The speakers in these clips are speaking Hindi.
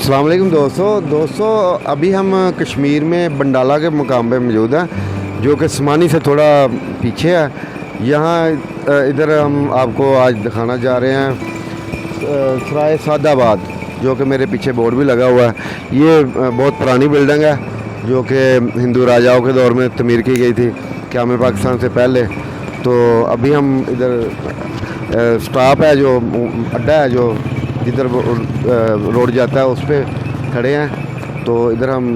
अस्सलाम वालेकुम दोस्तों अभी हम कश्मीर में बंडाला के मुकाम पे मौजूद हैं, जो कि स्मानी से थोड़ा पीछे है। यहाँ इधर हम आपको आज दिखाना जा रहे हैं सराय सादाबाद, जो कि मेरे पीछे बोर्ड भी लगा हुआ है। ये बहुत पुरानी बिल्डिंग है, जो कि हिंदू राजाओं के दौर में तमीर की गई थी, क़याम पाकिस्तान से पहले। तो अभी हम इधर स्टॉप है, जो अड्डा है, जो जिधर रोड जाता है उस पर खड़े हैं। तो इधर हम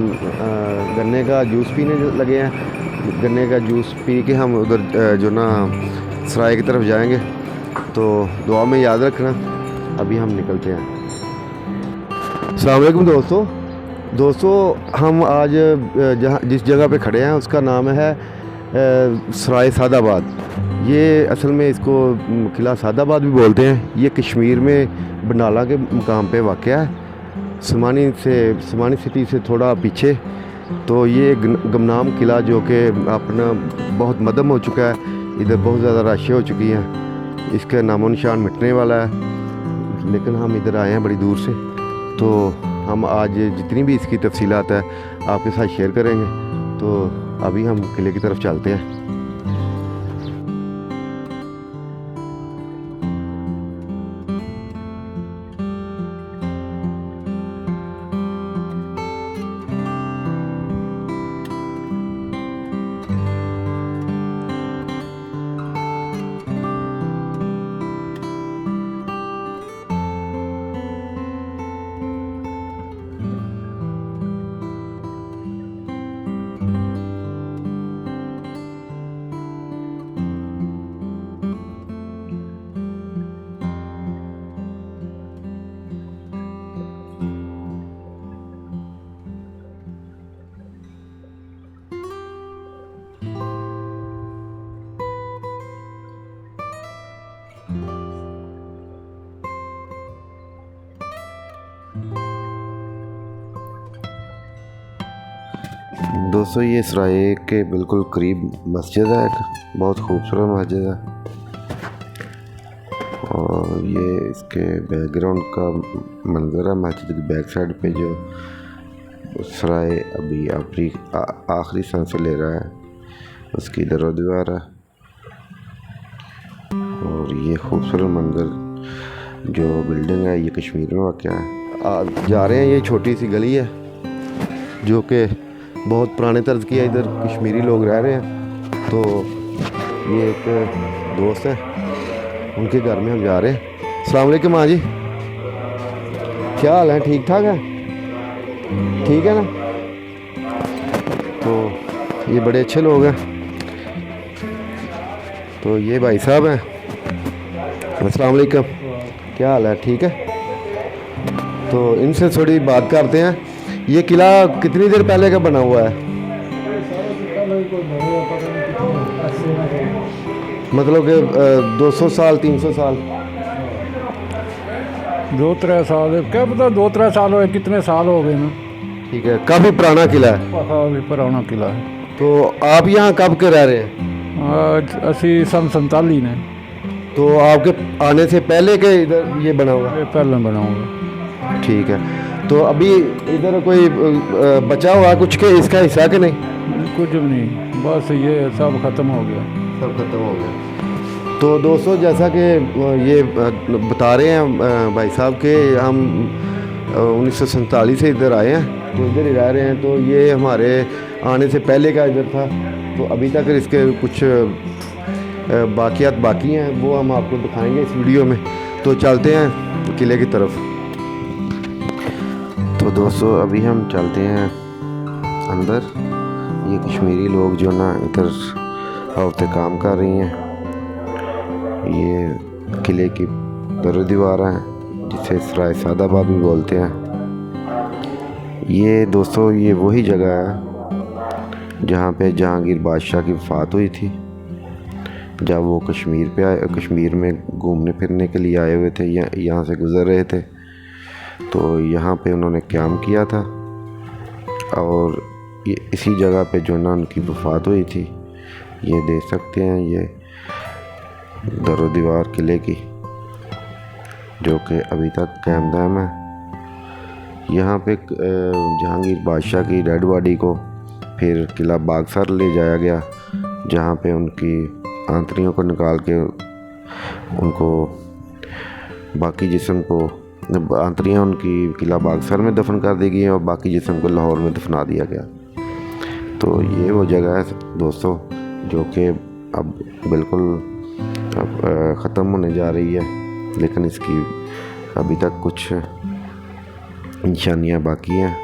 गन्ने का जूस पीने लगे हैं। गन्ने का जूस पी के हम उधर जो ना सराय की तरफ जाएंगे, तो दुआ में याद रखना। अभी हम निकलते हैं। अस्सलाम वालेकुम दोस्तों हम आज जिस जगह पे खड़े हैं उसका नाम है सराय सादाबाद। ये असल में इसको किला सादाबाद भी बोलते हैं। ये कश्मीर में बंडाला के मुकाम पे वाक़या है, स्मानी सिटी से थोड़ा पीछे। तो ये गुमनाम किला, जो कि अपना बहुत मदम हो चुका है, इधर बहुत ज़्यादा राशें हो चुकी हैं, इसका नामो निशान मिटने वाला है। लेकिन हम इधर आए हैं बड़ी दूर से, तो हम आज जितनी भी इसकी तफसीलात है आपके साथ शेयर करेंगे। तो अभी हम किले की तरफ चलते हैं। दोस्तों ये सराय के बिल्कुल करीब मस्जिद है, एक बहुत खूबसूरत मस्जिद है। और ये इसके बैकग्राउंड का मंजर है। मस्जिद की बैक साइड पे जो सराय अभी आखिरी सांस ले रहा है, उसकी दरो दीवार है। और ये खूबसूरत मंजर जो बिल्डिंग है, ये कश्मीर में वाक़या है। जा रहे हैं, ये छोटी सी गली है जो कि बहुत पुराने तर्ज की है, इधर कश्मीरी लोग रह रहे हैं। तो ये एक दोस्त है, उनके घर में हम जा रहे हैं। अस्सलाम वालेकुम माँ जी, क्या हाल है? ठीक ठाक है? ठीक है ना? तो ये बड़े अच्छे लोग हैं। तो ये भाई साहब हैं। अस्सलाम वालेकुम, क्या हाल है? ठीक है। तो इनसे थोड़ी बात करते हैं। ये किला कितनी देर पहले का बना हुआ है? मतलब कि 200 साल 300 साल? 2-3 साल, क्या पता 2-3 साल हो, कितने साल हो गए ना। ठीक है, काफ़ी पुराना किला है। काफ़ी पुराना किला है। तो आप यहाँ कब के रह रहे हैं? आज असी सन 47 ने। तो आपके आने से पहले के इधर ये बना हुआ है? ये पहले बना हुआ। ठीक है। तो अभी इधर कोई बचा हुआ कुछ के इसका हिस्सा के नहीं? कुछ भी नहीं, बस ये सब ख़त्म हो गया। सब खत्म हो गया। तो दोस्तों जैसा कि ये बता रहे हैं भाई साहब के हम 1947 से इधर आए हैं, तो इधर ही रह रहे हैं। तो ये हमारे आने से पहले का इधर था। तो अभी तक इसके कुछ बाकियात बाकी हैं, वो हम आपको दिखाएंगे इस वीडियो में। तो चलते हैं किले की तरफ। तो दोस्तों अभी हम चलते हैं अंदर। ये कश्मीरी लोग जो ना इधर औरतें काम कर रही हैं। ये किले की दर दीवार है, जिसे सराय सादाबाद भी बोलते हैं। ये दोस्तों ये वही जगह है जहाँ पे जहांगीर बादशाह की वफ़ात हुई थी, जब वो कश्मीर में घूमने फिरने के लिए आए हुए थे, यहाँ से गुज़र रहे थे। तो यहाँ पे उन्होंने क़याम किया था, और ये इसी जगह पे जो ना उनकी वफ़ात हुई थी। ये देख सकते हैं, ये दरो दीवार किले की, जो कि अभी तक कायम दायम है। यहाँ पे जहांगीर बादशाह की डेड बॉडी को फिर किला बागसर ले जाया गया, जहाँ पे उनकी आंतड़ियों को निकाल के उनको बाकी जिस्म को आंतड़ियाँ उनकी किला बागसर में दफन कर दी गई और बाकी जिस्म को लाहौर में दफना दिया गया। तो ये वो जगह है दोस्तों जो कि अब बिल्कुल ख़त्म होने जा रही है, लेकिन इसकी अभी तक कुछ निशानियाँ बाकी हैं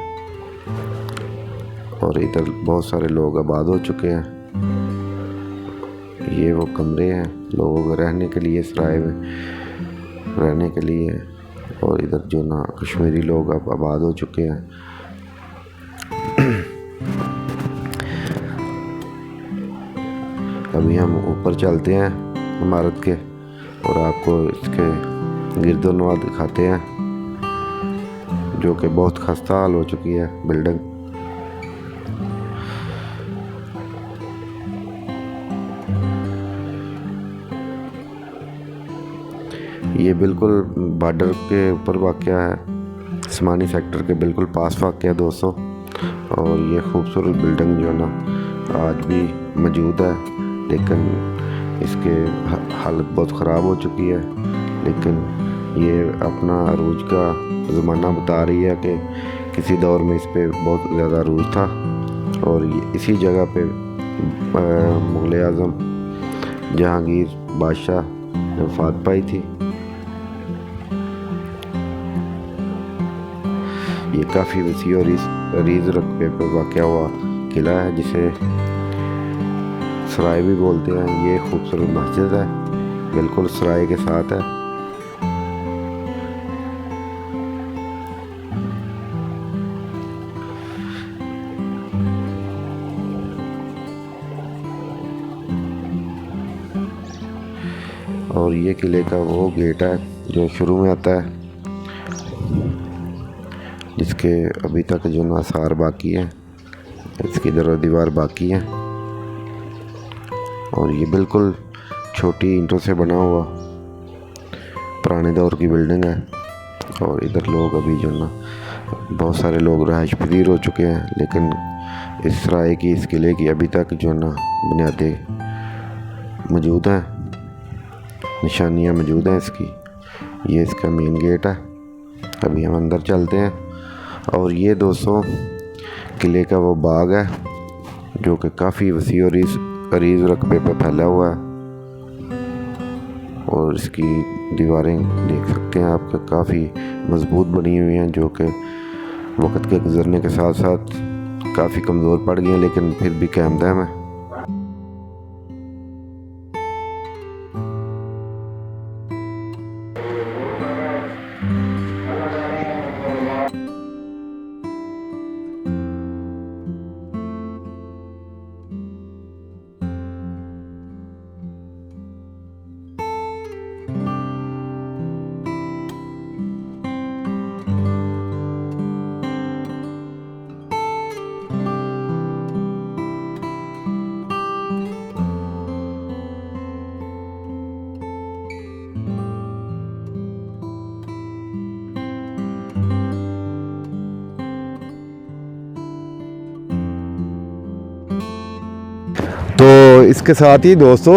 और इधर बहुत सारे लोग आबाद हो चुके हैं। ये वो कमरे हैं लोगों को रहने के लिए, सराय में रहने के लिए, और इधर जो ना कश्मीरी लोग अब आबाद हो चुके हैं। अभी हम ऊपर चलते हैं इमारत के और आपको इसके गिरदोनवा दिखाते हैं, जो कि बहुत खस्ता हाल हो चुकी है बिल्डिंग। ये बिल्कुल बॉर्डर के ऊपर वाक़या है, उस्मानी सेक्टर के बिल्कुल पास वाक़या दोस्तों। और ये खूबसूरत बिल्डिंग जो है ना आज भी मौजूद है, लेकिन इसके हालत बहुत ख़राब हो चुकी है। लेकिन ये अपना अरूज का ज़माना बता रही है कि किसी दौर में इस पे बहुत ज़्यादा अरूज था और इसी जगह पे मुग़ल आज़म जहांगीर बादशाह ने वफ़ात पाई थी। ये काफ़ी वसी और अरीज़ रकबे पर वाक़या हुआ किला है, जिसे सराय भी बोलते हैं। ये खूबसूरत मस्जिद है, बिल्कुल सराय के साथ है। और ये किले का वो गेट है जो शुरू में आता है, जिसके अभी तक जो ना आसार बाकी हैं, इसकी दर दीवार बाकी है। और ये बिल्कुल छोटी ईंटों से बना हुआ पुराने दौर की बिल्डिंग है। और इधर लोग अभी जो ना बहुत सारे लोग रहायश पजीर हो चुके हैं, लेकिन इस सराय की, इस किले की अभी तक जो ना बुनियादें मौजूद हैं, निशानियाँ मौजूद हैं इसकी। ये इसका मेन गेट है। अभी हम अंदर चलते हैं। और ये दोस्तों किले का वो बाग है जो कि काफ़ी वसी और अरीज़ रकबे पर फैला हुआ है। और इसकी दीवारें देख सकते हैं आप, काफ़ी मजबूत बनी हुई हैं, जो कि वक्त के गुजरने के साथ साथ काफ़ी कमज़ोर पड़ गई हैं, लेकिन फिर भी कायम दायम है। तो इसके साथ ही दोस्तों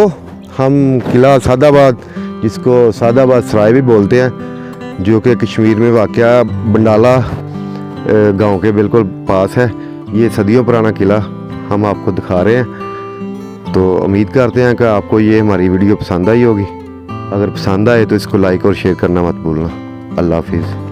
हम किला सादाबाद, जिसको सादाबाद सराय भी बोलते हैं, जो कि कश्मीर में वाक़या बंडाला गांव के बिल्कुल पास है। ये सदियों पुराना किला हम आपको दिखा रहे हैं। तो उम्मीद करते हैं कि आपको ये हमारी वीडियो पसंद आई होगी। अगर पसंद आए तो इसको लाइक और शेयर करना मत भूलना। अल्लाह हाफिज़।